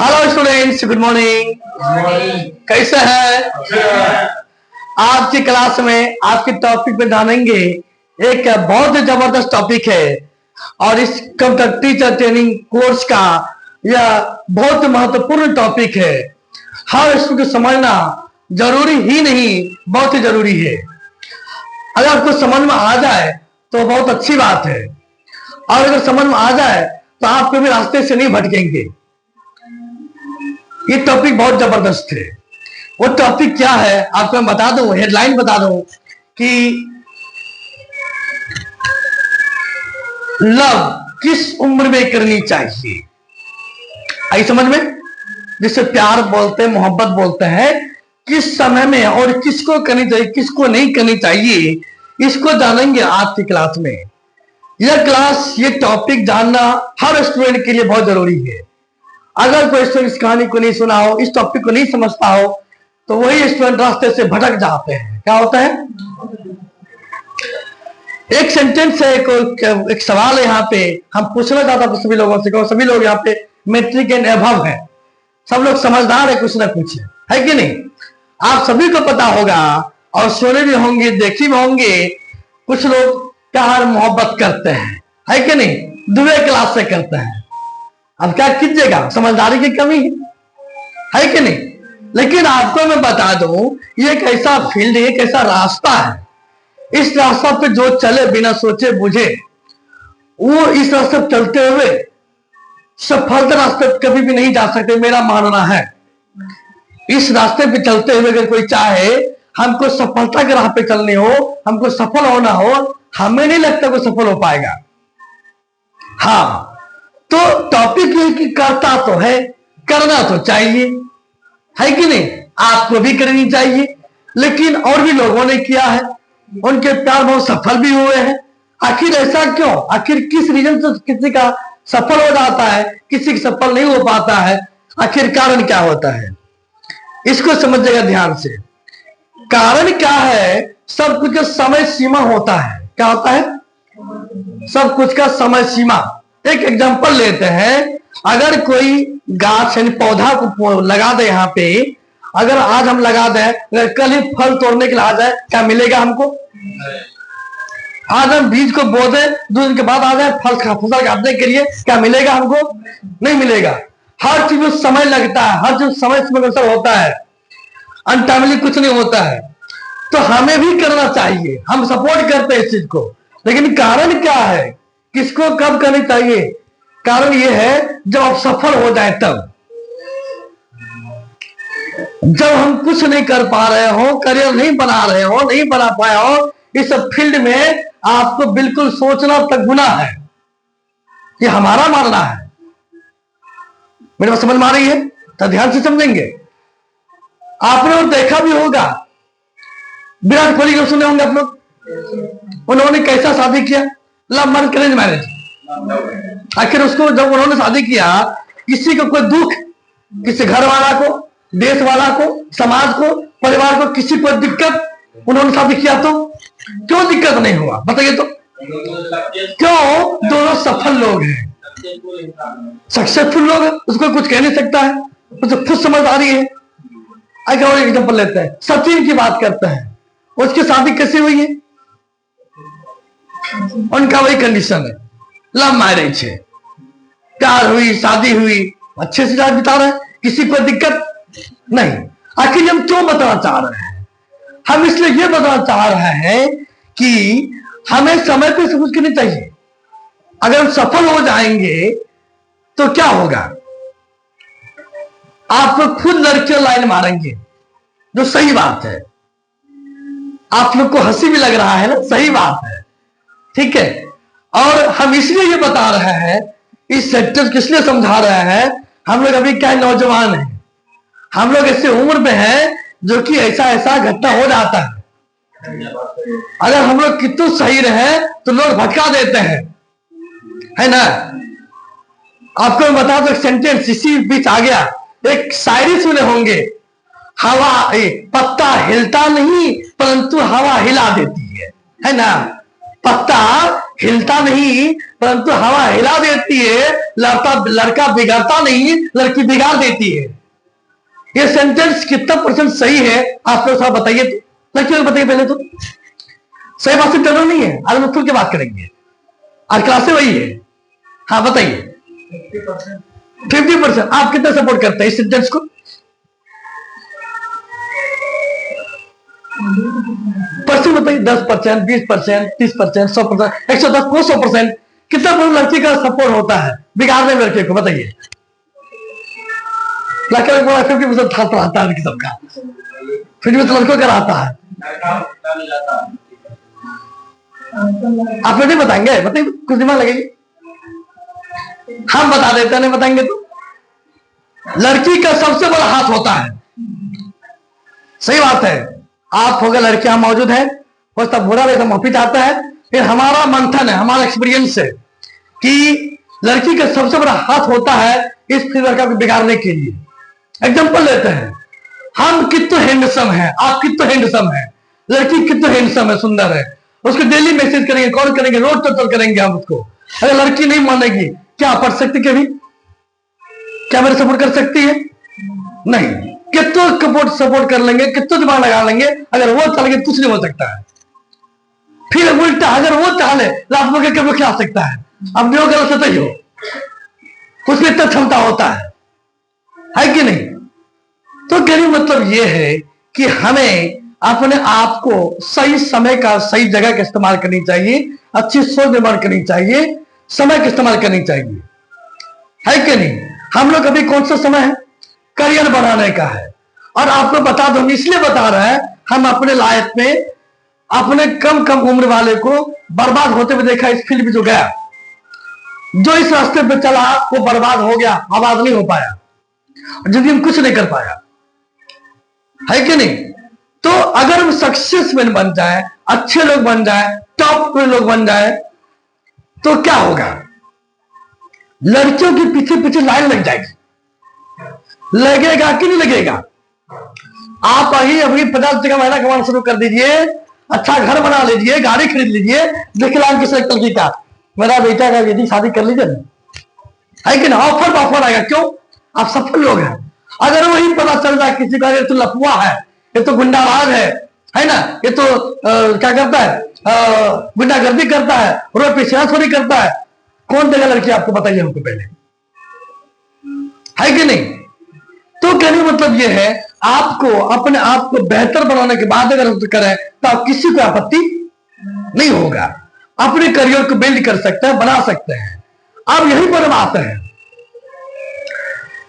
Hello students, good morning. कैसे हैं? आज की क्लास में आपके टॉपिक पे जानेंगे। एक बहुत जबरदस्त टॉपिक है और इस कंप्यूटर टीचर ट्रेनिंग कोर्स का यह बहुत महत्वपूर्ण टॉपिक है। हर स्टूडेंट को समझना जरूरी ही नहीं, बहुत ही जरूरी है। अगर आपको समझ में आ जाए तो बहुत अच्छी बात है, और अगर समझ में आ जाए तो आप कभी रास्ते से नहीं भटकेंगे। ये टॉपिक बहुत जबरदस्त है। वो टॉपिक क्या है आपको मैं बता दूं, हेडलाइन बता दूं कि लव किस उम्र में करनी चाहिए। आई समझ में? जिसे प्यार बोलते हैं, मोहब्बत बोलते हैं, किस समय में और किसको करनी चाहिए, किसको नहीं करनी चाहिए, इसको जानेंगे आज की क्लास में। यह क्लास, ये टॉपिक जानना हर स्टूडेंट के लिए बहुत जरूरी है। अगर कोई स्टूडेंट इस कहानी को नहीं सुना हो, इस टॉपिक को नहीं समझता हो, तो वही स्टूडेंट रास्ते से भटक जाते हैं। क्या होता है? एक सेंटेंस है, एक सवाल है यहाँ पे हम पूछना चाहता हूं सभी लोगों से। सभी लोग यहाँ पे मैट्रिक एंड अबव है, सब लोग समझदार है, कुछ ना कुछ है कि नहीं? आप सभी को पता होगा और सुने भी होंगे, देखे भी होंगे, कुछ लोग प्यार मोहब्बत करते हैं, है कि नहीं? दुबे क्लास से करते हैं। अब क्या कीजिएगा, समझदारी की कमी है कि नहीं? लेकिन आपको मैं बता दूं, ये एक ऐसा फील्ड है, एक ऐसा रास्ता है। इस रास्ता पे जो चले बिना सोचे बुझे, वो इस रास्ते पर चलते हुए सफलता रास्ते कभी भी नहीं जा सकते, मेरा मानना है। इस रास्ते पे चलते हुए अगर कोई चाहे हमको सफलता के राह पे चलने हो, हमको सफल होना हो, हमें नहीं लगता कोई सफल हो पाएगा। हाँ, तो टॉपिक ये कि करता तो है, करना तो चाहिए, है कि नहीं? आपको भी करनी चाहिए। लेकिन और भी लोगों ने किया है, उनके प्यार बहुत सफल भी हुए हैं। आखिर ऐसा क्यों? आखिर किस रीजन से किसी का सफल हो जाता है, किसी का सफल नहीं हो पाता है? आखिर कारण क्या होता है, इसको समझिएगा ध्यान से। कारण क्या है? सब कुछ का समय सीमा होता है। क्या होता है? सब कुछ का समय सीमा। एक एग्जांपल लेते हैं, अगर कोई गाछ यानी पौधा को लगा दे यहाँ पे, अगर आज हम लगा दें, अगर कल ही फल तोड़ने के लिए आ जाए, क्या मिलेगा हमको? आज हम बीज को बो दें, 2 दिन के बाद आ जाए फसल काटने के लिए, क्या मिलेगा हमको? नहीं मिलेगा। हर चीज में समय लगता है, हर चीज समय से होता है, अनटाइमली कुछ नहीं होता है। तो हमें भी करना चाहिए, हम सपोर्ट करते हैं इस चीज को। लेकिन कारण क्या है, किसको कब करनी चाहिए? कारण यह है जब आप सफल हो जाए तब। जब हम कुछ नहीं कर पा रहे हो, करियर नहीं बना रहे हो, नहीं बना पाया हो, इस फील्ड में आपको बिल्कुल सोचना तक गुनाह है। ये हमारा मानना है। मेरे बात समझ में आ रही है? तो ध्यान से समझेंगे। आपने देखा भी होगा, विराट कोहली को सुने होंगे आप लोग। उन्होंने कैसा शादी किया? Love marriage, arrange marriage. आखिर उसको जब उन्होंने शादी किया, किसी को कोई दुख, किसी घर वाला को, देश वाला को, समाज को, परिवार को, किसी को दिक्कत, उन्होंने शादी किया तो क्यों दिक्कत नहीं हुआ? बताइए तो क्यों? दोनों सफल लोग हैं, सक्सेसफुल लोग हैं, उसको कुछ कह नहीं सकता है, उसे खुद समझ आ रही है। अगर और एग्जांपल लेते हैं, सचिन की बात करते हैं, उसकी शादी कैसी हुई है? उनका वही कंडीशन है, लव मैरिज है, प्यार हुई, शादी हुई, अच्छे से रात बिता रहे हैं, किसी को दिक्कत नहीं। आखिर हम क्यों बताना चाह रहे हैं? हम इसलिए ये बताना चाह रहे हैं कि हमें समय पे सब कुछ करनी चाहिए। अगर हम सफल हो जाएंगे तो क्या होगा? आप लोग खुद लड़कियां लाइन मारेंगे, जो सही बात है। आप लोग को हंसी भी लग रहा है ना, सही बात है, ठीक है। और हम इसलिए ये बता रहे हैं, इस सेंटेंस किस लिए समझा रहे हैं, हम लोग अभी क्या नौजवान हैं, हम लोग ऐसे उम्र में हैं जो कि ऐसा ऐसा घटना हो जाता है। अगर हम लोग कितने सही रहे तो लोग भटका देते हैं, है ना? आपको मैं बता दो, सेंटेंस इसी बीच आ गया। एक शायरी सुने होंगे, हवा पत्ता हिलता नहीं परंतु हवा हिला देती है ना? पत्ता हिलता नहीं परंतु हवा हिला देती है, लड़का बिगड़ता नहीं लड़की बिगाड़ देती है। ये सेंटेंस कितना % सही है आप लोग थोड़ा बताइए तो, लड़कियों को बताइए पहले तो। सही बात से डरो नहीं है, आज हम खुल के बात करेंगे, आज क्लास से वही है। हाँ बताइए 50%। आप कितना सपोर्ट करते हैं इस सेंटेंस को? परसेंट बताइए, 10%, 20%, 30%, 100%, 110, 200%, कितना लड़की का सपोर्ट होता है बिगाड़ने में लड़के को? बताइए। लड़के को 50% था आता है सबका, फिर भी तो लड़कों का रहता है। आप नहीं बताएंगे? बताइए, कुछ दिमाग लगेगी। हम बता देते हैं, नहीं बताएंगे तो। लड़की का सबसे बड़ा हाथ होता है, सही बात है। आप हो गए, लड़कियां मौजूद है, वो तब बुरा वैसा माफी चाहता है। फिर हमारा मंथन है, हमारा एक्सपीरियंस है कि लड़की का सबसे बड़ा हाथ होता है इस लड़का को बिगाड़ने के लिए। एग्जांपल लेते हैं, हम कितने हैंडसम हैं, आप कितने हैंडसम हैं, लड़की कितने हैंडसम है, सुंदर है, उसको डेली मैसेज करेंगे, कॉल करेंगे, रोज टोटल करेंगे हम उसको। अगर लड़की नहीं मानेगी, क्या पढ़ सकती कभी? क्या मेरे सपोर्ट कर सकती है? नहीं। कितना सपोर्ट कर लेंगे, कितना दिमाग लगा लेंगे, अगर वो चल गए कुछ नहीं हो सकता है। फिर उल्टा अगर वो चाहे रात में कभी खिला सकता है। अब जो गलत होता ही हो, कुछ इतना क्षमता होता है कि नहीं? तो कहने मतलब ये है कि हमें अपने आप को सही समय का सही जगह का इस्तेमाल करनी चाहिए, अच्छी सोच निर्माण करनी चाहिए, समय का इस्तेमाल करनी चाहिए, है कि नहीं? हम लोग अभी कौन सा समय है? करियर बनाने का है। और आपको बता दो, इसलिए बता रहे हैं, हम अपने लाइफ में अपने कम उम्र वाले को बर्बाद होते हुए देखा। इस फील्ड में जो गया, जो इस रास्ते पे चला, वो बर्बाद हो गया, आबाद नहीं हो पाया, जिंदगी में कुछ नहीं कर पाया, है कि नहीं? तो अगर हम सक्सेसफुल बन जाए, अच्छे लोग बन जाए, टॉप लोग बन जाए, तो क्या होगा? लड़कियों के पीछे पीछे लाइन लग जाएगी। लगेगा कि नहीं लगेगा? आप अभी 50 का महीना कमाना शुरू कर दीजिए, अच्छा घर बना लीजिए, गाड़ी खरीद लीजिए, देखिए किस लड़की का, मेरा बेटा का बेटी शादी कर लीजिए, है कि ना? ऑफर आएगा। क्यों? आप सफल लोग हैं। अगर वही पता चल जाए किसी का, ये तो लफुआ है, ये तो गुंडाराज है ना, ये तो क्या करता है, गुंडागर्दी करता है, रोड पे छेड़छाड़ी करता है, कौन देगा लड़की आपको? बताइए हमको पहले, है कि नहीं? तो कहने मतलब यह है, आपको अपने आप को बेहतर बनाने के बाद अगर करें तो आप किसी को आपत्ति नहीं होगा, अपने करियर को बिल्ड कर सकते हैं, बना सकते हैं। अब यही पर हम आते हैं,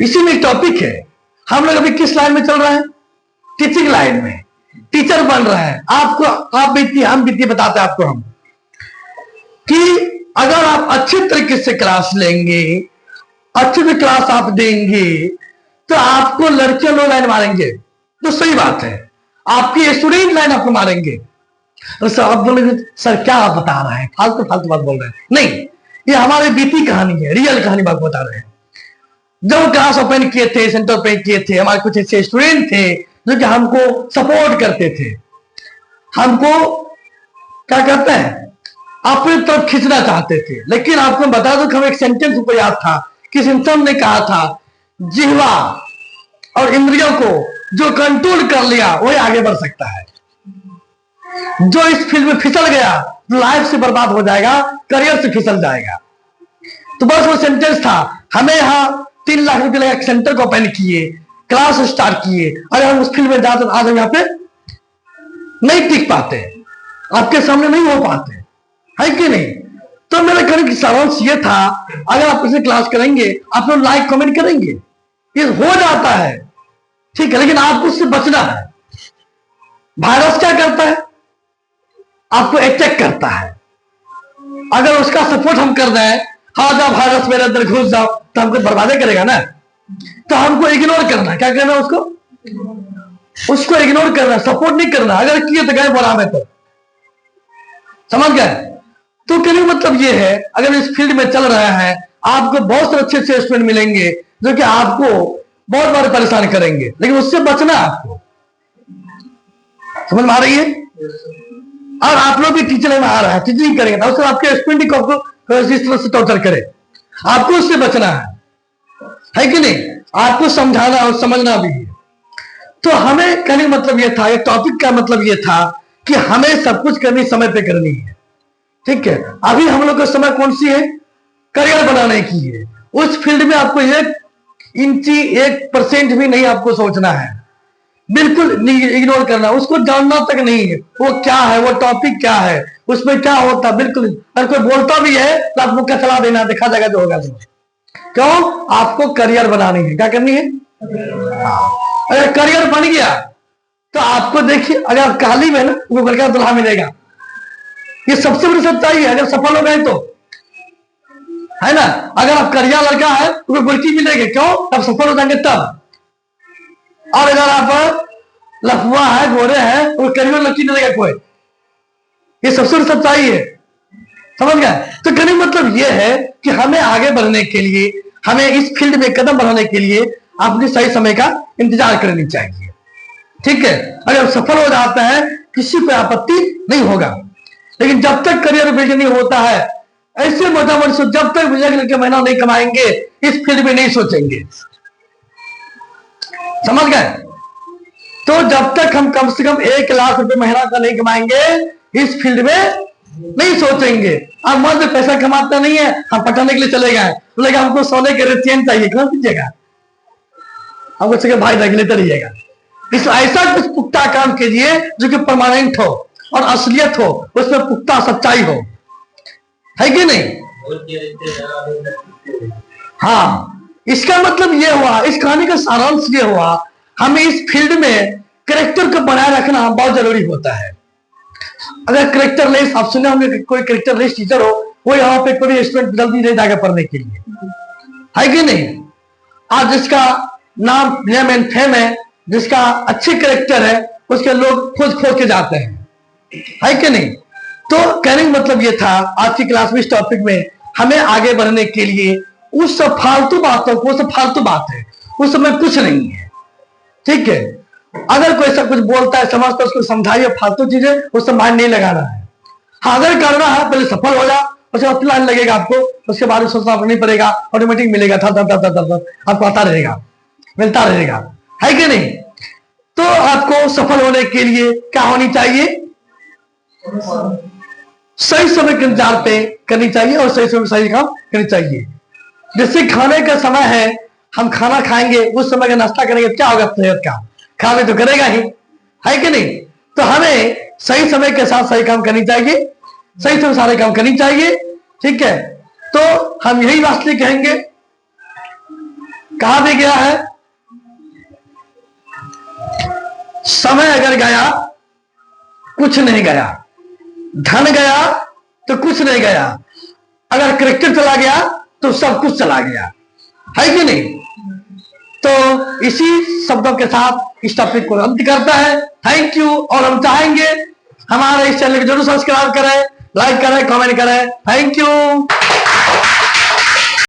इसी में एक टॉपिक है। हम लोग अभी किस लाइन में चल रहे हैं? टीचिंग लाइन में, टीचर बन रहे हैं। आपको आप बीती, हम बीती बताते हैं आपको हम कि अगर आप अच्छे तरीके से क्लास लेंगे, अच्छे से क्लास आप देंगे, तो आपको लड़कियां लोग लाइन मारेंगे, तो सही बात है, आपकी स्टूडेंट लाइन आपको मारेंगे। तो सर आप बोलेंगे, सर क्या आप बता रहे हैं, फालतू फालतू बात बोल रहे हैं। नहीं, ये हमारी बीती कहानी है, रियल कहानी बात बता रहे हैं। जब क्लास ओपन किए थे, सेंटर ओपन किए थे, हमारे कुछ ऐसे स्टूडेंट थे जो कि हमको सपोर्ट करते थे, हमको क्या करते हैं, अपनी तरफ खींचना चाहते थे। लेकिन आपको बता दो कि हमें एक सेंटेंस ऊपर याद था, किस इंसान ने कहा था, जिह्वा और इंद्रियों को जो कंट्रोल कर लिया वही आगे बढ़ सकता है। जो इस फील्ड में फिसल गया लाइफ से बर्बाद हो जाएगा, करियर से फिसल जाएगा। तो बस वो सेंटेंस था। हमें यहां 3 लाख रुपए लगा, सेंटर को ओपन किए, क्लास स्टार्ट किए, अगर हम उस फील्ड में जाते आज हम यहाँ पे नहीं टिक पाते, आपके सामने नहीं हो पाते, है कि नहीं? तो मेरा कहने की सारांश ये था, अगर आप इसे क्लास करेंगे, आप लोग लाइक कमेंट करेंगे, ये हो जाता है, ठीक है, लेकिन आपको उससे बचना है। वायरस क्या करता है? आपको अटैक करता है। अगर उसका सपोर्ट हम कर रहे हैं, हाँ जाओ वायरस मेरे अंदर घुस जाओ, तो हमको बर्बादी करेगा ना। तो हमको इग्नोर करना, क्या करना? उसको इग्नोर करना, सपोर्ट नहीं करना। अगर किए तो गए बोला में, तो समझ गए? तो कहने का मतलब ये है, अगर इस फील्ड में चल रहा है, आपको बहुत सारे अच्छे अच्छे स्टूडेंट मिलेंगे जो कि आपको बहुत बार परेशान करेंगे, लेकिन उससे बचना आपको। समझ में आ रही है? और आप लोग भी टीचर में आ रहा है, टीचिंग करेंगे तो उससे आपके स्टूडेंट को इस तरह से टॉर्चर करे, आपको उससे बचना है कि नहीं? आपको समझाना और समझना भी है। तो हमें कहने का मतलब यह था, ये टॉपिक का मतलब यह था कि हमें सब कुछ करनी समय पे करनी है, ठीक है। अभी हम लोग का समय कौन सी है? करियर बनाने की है। उस फील्ड में आपको 1% भी नहीं आपको सोचना है, बिल्कुल इग्नोर करना, उसको जानना तक नहीं है वो क्या है, वो टॉपिक क्या है, उसमें क्या होता है, बिल्कुल। अगर कोई बोलता भी है तो आप मुक्का चला देना, देखा जाएगा जो होगा। क्यों? आपको करियर बनानी है। क्या करनी है? अगर करियर बन गया तो आपको देखिए, अगर काली में ना वो लड़का दुल्हा मिलेगा, ये सबसे बड़ी सच्चाई है। अगर सफल हो गए तो, है ना। अगर आप करियर लड़का है तो गुड़की मिलेगी, क्यों? तब सफल हो जाएंगे तब। और अगर आप लफुआ है, गोरे हैं, तो करियर लड़की नहीं लगेगा कोई। ये सबसे बड़ी सच्चाई है, समझ गए? तो कहने मतलब यह है कि हमें आगे बढ़ने के लिए, हमें इस फील्ड में कदम बढ़ाने के लिए अपने सही समय का इंतजार करनी चाहिए, ठीक है। अगर सफल हो जाता है किसी को आपत्ति नहीं होगा, लेकिन जब तक करियर बिल्ड नहीं होता है, ऐसे मोटामोटी से जब तक विजय के महीना नहीं कमाएंगे, इस फील्ड में नहीं सोचेंगे, समझ गए? तो जब तक हम कम से कम 1 लाख रुपए महीना का नहीं कमाएंगे, इस फील्ड में नहीं सोचेंगे। अब मर्द पैसा कमाता नहीं है, हम पटाने के लिए चले गए, बोलेगा हमको सोने के चेन चाहिए, क्यों दीजिएगा? हमको चाहिए भाई रेगुलेटर रहिएगा। इस ऐसा कुछ पुख्ता काम कीजिए जो कि परमानेंट हो और असलियत हो, उसमें पुख्ता सच्चाई हो, है कि नहीं? हाँ, इसका मतलब यह हुआ, इस कहानी का सारांश यह हुआ, हमें इस फील्ड में कैरेक्टर को बनाए रखना बहुत जरूरी होता है। अगर कैरेक्टर लेस, आप सुने होंगे कोई कैरेक्टर लेस टीचर हो, वो यहाँ पे कोई स्टूडेंट जल्दी नहीं जाएगा पढ़ने के लिए, है कि नहीं? आज जिसका नाम नेम एंड फेम है, जिसका अच्छे कैरेक्टर है, उसके लोग खोज खोज के जाते हैं, है कि नहीं? तो कहने का मतलब ये था आज की क्लास में, इस टॉपिक में हमें आगे बढ़ने के लिए उस सब फालतू बातों को, सब फालतू बात है, उस समय कुछ नहीं है, ठीक है। अगर कोई ऐसा कुछ बोलता है, समझता है, उसको समझाइए, फालतू चीजें उस समय माइंड नहीं लगाना है। हाँ, अगर करना है पहले सफल हो जा, उसके बाद प्लान लगेगा आपको, उसके बाद सोचना नहीं पड़ेगा, ऑटोमेटिक मिलेगा, था आपको आता रहेगा, मिलता रहेगा, है कि नहीं? तो आपको सफल होने के लिए क्या होनी चाहिए? सही समय के इंतजार पे करनी चाहिए और सही समय सही काम करनी चाहिए। जैसे खाने का समय है, हम खाना खाएंगे, उस समय का नाश्ता करेंगे, क्या होगा सेहत का? खाने तो करेगा ही, है कि नहीं? तो हमें सही समय के साथ सही काम करनी चाहिए, सही समय सारे काम करनी चाहिए, ठीक है। तो हम यही वास्तविक कहेंगे, कहा भी गया है, समय अगर गया कुछ नहीं गया, धन गया तो कुछ नहीं गया, अगर कैरेक्टर चला गया तो सब कुछ चला गया, है कि नहीं? तो इसी शब्दों के साथ इस टॉपिक को अंत करता है। Thank you. और हम चाहेंगे हमारे इस चैनल को जरूर सब्सक्राइब करें, लाइक करें, कमेंट करें। Thank you.